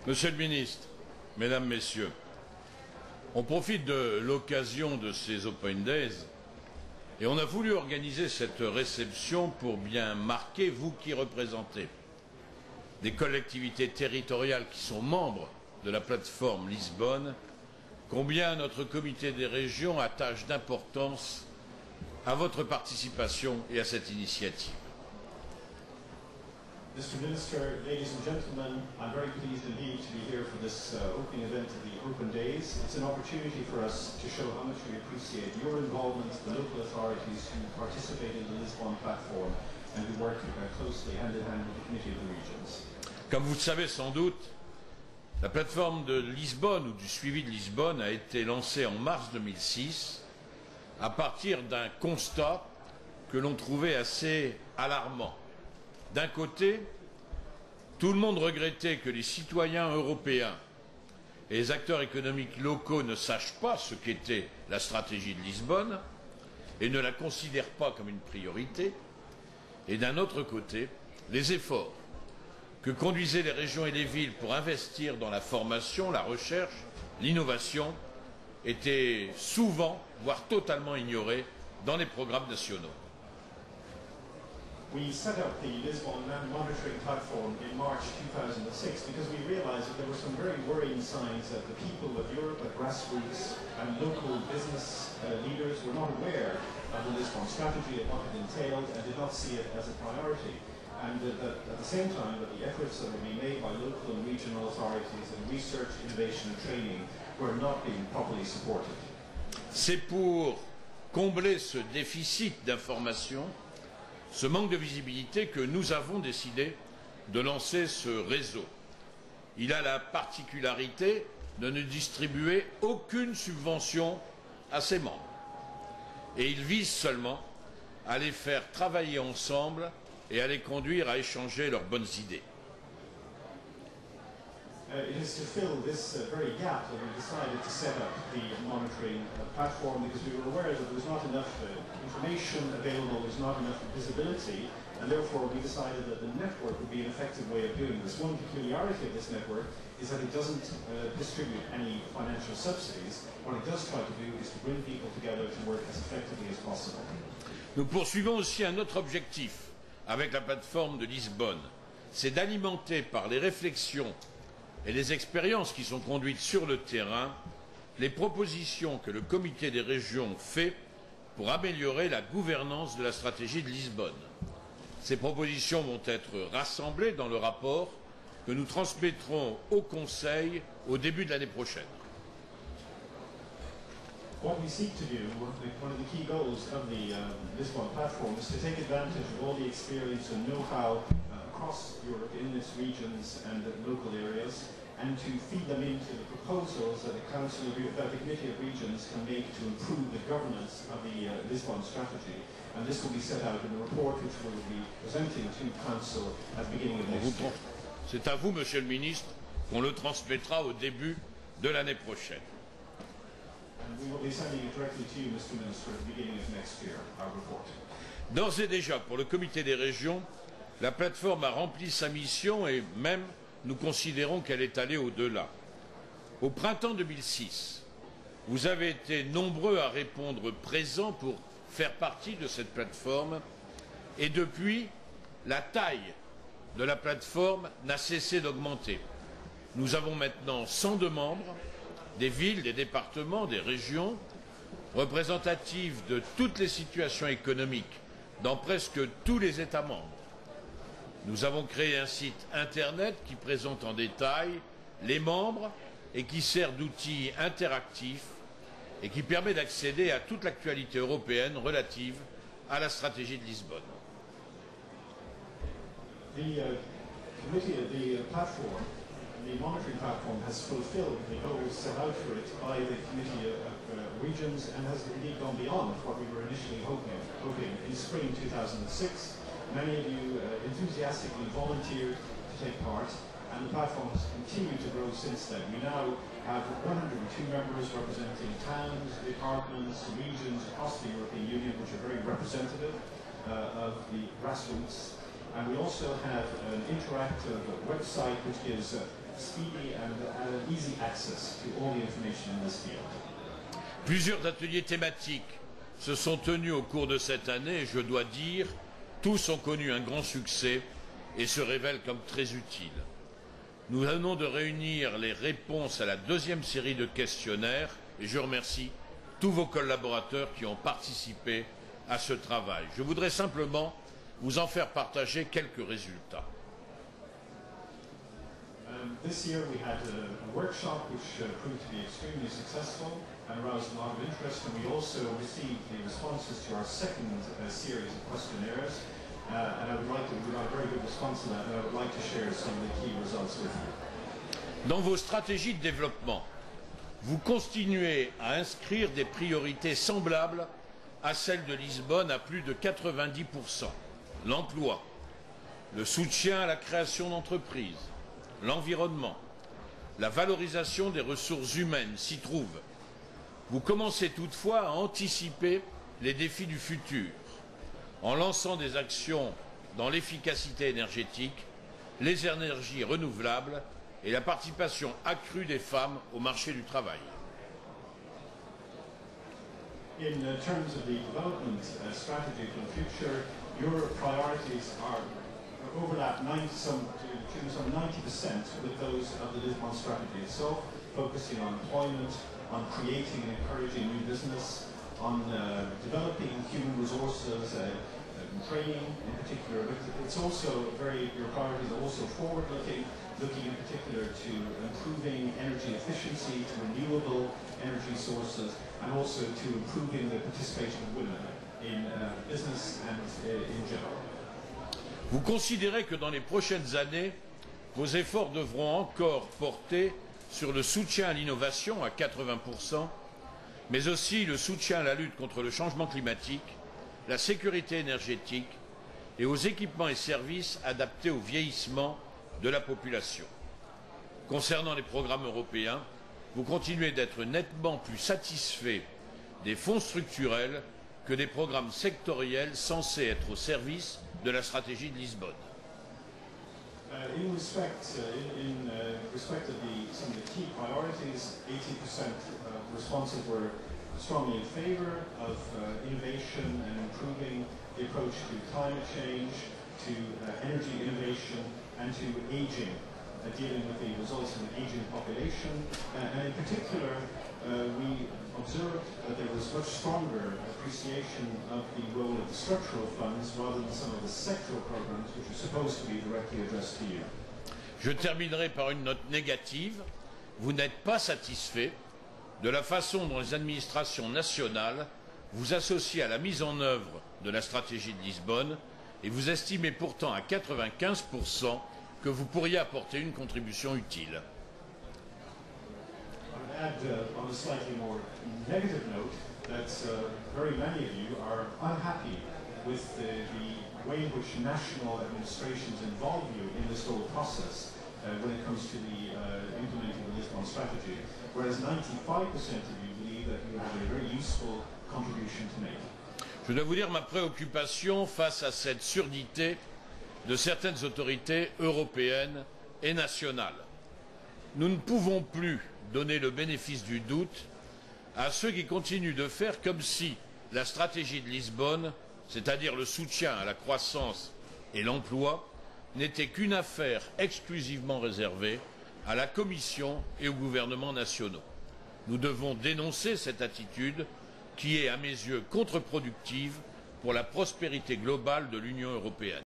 Monsieur le ministre, Mesdames, Messieurs, on profite de l'occasion de ces Open Days et on a voulu organiser cette réception pour bien marquer, vous qui représentez des collectivités territoriales qui sont membres de la plateforme Lisbonne, combien notre comité des régions attache d'importance à votre participation et à cette initiative. Mr. Minister, ladies and gentlemen, I'm very pleased indeed to be here for this opening event of the Open Days. It's an opportunity for us to show how much we appreciate your involvement, the local authorities who participate in the Lisbon platform and who work closely hand in hand with the Committee of the Regions. Comme vous le savez sans doute, la plateforme de Lisbonne ou du suivi de Lisbonne a été lancée en mars 2006 à partir d'un constat que l'on trouvait assez alarmant. D'un côté, tout le monde regrettait que les citoyens européens et les acteurs économiques locaux ne sachent pas ce qu'était la stratégie de Lisbonne et ne la considèrent pas comme une priorité. Et d'un autre côté, les efforts que conduisaient les régions et les villes pour investir dans la formation, la recherche, l'innovation étaient souvent, voire totalement ignorés dans les programmes nationaux. We set up the Lisbon monitoring platform in March 2006 because we realized that there were some very worrying signs that the people of Europe at grassroots and local business leaders were not aware of the Lisbon strategy and what it entailed and did not see it as a priority. And that at the same time that the efforts that were being made by local and regional authorities in research, innovation and training were not being properly supported. C'est pour combler ce déficit d'information, ce manque de visibilité, que nous avons décidé de lancer ce réseau. Il a la particularité de ne distribuer aucune subvention à ses membres. Et il vise seulement à les faire travailler ensemble et à les conduire à échanger leurs bonnes idées. It is to fill this very gap that we decided to set up the monitoring platform because we were aware that there was not enough information available, there was not enough visibility, and therefore we decided that the network would be an effective way of doing this. One peculiarity of this network is that it doesn't distribute any financial subsidies. What it does try to do is to bring people together to work as effectively as possible. Nous poursuivons aussi un autre objectif avec la plateforme de Lisbonne, c'est d'alimenter par les réflexions et les expériences qui sont conduites sur le terrain les propositions que le comité des régions fait pour améliorer la gouvernance de la stratégie de Lisbonne. Ces propositions vont être rassemblées dans le rapport que nous transmettrons au Conseil au début de l'année prochaine. What we seek to do, one of the key goals of the Lisbon platform, is to take advantage of all the experience and know-how across Europe in its regions and local areas, and to feed them into the proposals that the Committee of Regions can make to improve the governance of the Lisbon strategy. And this will be set out in a report which we will be presenting to Council at the beginning of next year. C'est à vous, Monsieur le Ministre, qu'on le transmettra au début de l'année prochaine. And we will be sending it directly to you, Mr. Minister, at the beginning of next year, our report. D'ores et déjà, pour le comité des régions, la plateforme a rempli sa mission et même nous considérons qu'elle est allée au-delà. Au printemps 2006, vous avez été nombreux à répondre présents pour faire partie de cette plateforme et depuis, la taille de la plateforme n'a cessé d'augmenter. Nous avons maintenant 102 membres, des villes, des départements, des régions, représentatives de toutes les situations économiques dans presque tous les États membres. Nous avons créé un site Internet qui présente en détail les membres et qui sert d'outil interactif et qui permet d'accéder à toute l'actualité européenne relative à la stratégie de Lisbonne. The monitoring platform has fulfilled the goals set out for it by the Committee of Regions and has indeed gone beyond what we were initially hoping. In spring 2006, many of you enthusiastically volunteered to take part, and the platform has continued to grow since then. We now have 102 members representing towns, departments, regions across the European Union, which are very representative of the grassroots. And we also have an interactive website which gives speedy and easy access to all the information in this field. Plusieurs ateliers thématiques se sont tenus au cours de cette année et je dois dire, tous ont connu un grand succès et se révèlent comme très utiles. Nous venons de réunir les réponses à la deuxième série de questionnaires et je remercie tous vos collaborateurs qui ont participé à ce travail. Je voudrais simplement vous en faire partager quelques résultats. This year we had a workshop which proved to be extremely successful and aroused a lot of interest, and we also received the responses to our second series of questionnaires. We got a very good response to that, and I would like to share some of the key results with you. Dans vos stratégies de développement, vous continuez à inscrire des priorités semblables à celles de Lisbonne à plus de 90%. L'emploi, le soutien à la création d'entreprises, l'environnement, la valorisation des ressources humaines s'y trouvent. Vous commencez toutefois à anticiper les défis du futur en lançant des actions dans l'efficacité énergétique, les énergies renouvelables et la participation accrue des femmes au marché du travail. In terms of the development strategy for the future, your priorities overlap some 90% with those of the Lisbon strategy itself, focusing on employment, on creating and encouraging new business, on developing human resources, training in particular. But it's also your priorities are also forward-looking, looking in particular to improving energy efficiency, to renewable energy sources, and also to improving the participation of women in business and in general. Vous considérez que dans les prochaines années, vos efforts devront encore porter sur le soutien à l'innovation à 80%, mais aussi le soutien à la lutte contre le changement climatique, la sécurité énergétique et aux équipements et services adaptés au vieillissement de la population. Concernant les programmes européens, vous continuez d'être nettement plus satisfait des fonds structurels que des programmes sectoriels censés être au service de la stratégie de Lisbonne. In respect of some of the key priorities, 80% responses were strongly in favour of innovation and improving the approach to climate change, to energy innovation and to ageing, dealing with the results of an ageing population. And in particular, we observed that there was much stronger appreciation of the role of the structural funds rather than some of the sectoral programs which are supposed to be directly addressed to you. Je terminerai par une note négative. Vous n'êtes pas satisfait de la façon dont les administrations nationales vous associent à la mise en œuvre de la stratégie de Lisbonne et vous estimez pourtant à 95% que vous pourriez apporter une contribution utile. Add on a slightly more negative note that very many of you are unhappy with the way in which national administrations involve you in this whole process when it comes to the implementing the Lisbon strategy, whereas 95% of you believe that you have a very useful contribution to make. Je dois vous dire ma préoccupation face à cette surdité de certaines autorités européennes et nationales. Nous ne pouvons plus donner le bénéfice du doute à ceux qui continuent de faire comme si la stratégie de Lisbonne, c'est-à-dire le soutien à la croissance et l'emploi, n'était qu'une affaire exclusivement réservée à la Commission et aux gouvernements nationaux. Nous devons dénoncer cette attitude qui est, à mes yeux, contre-productive pour la prospérité globale de l'Union européenne.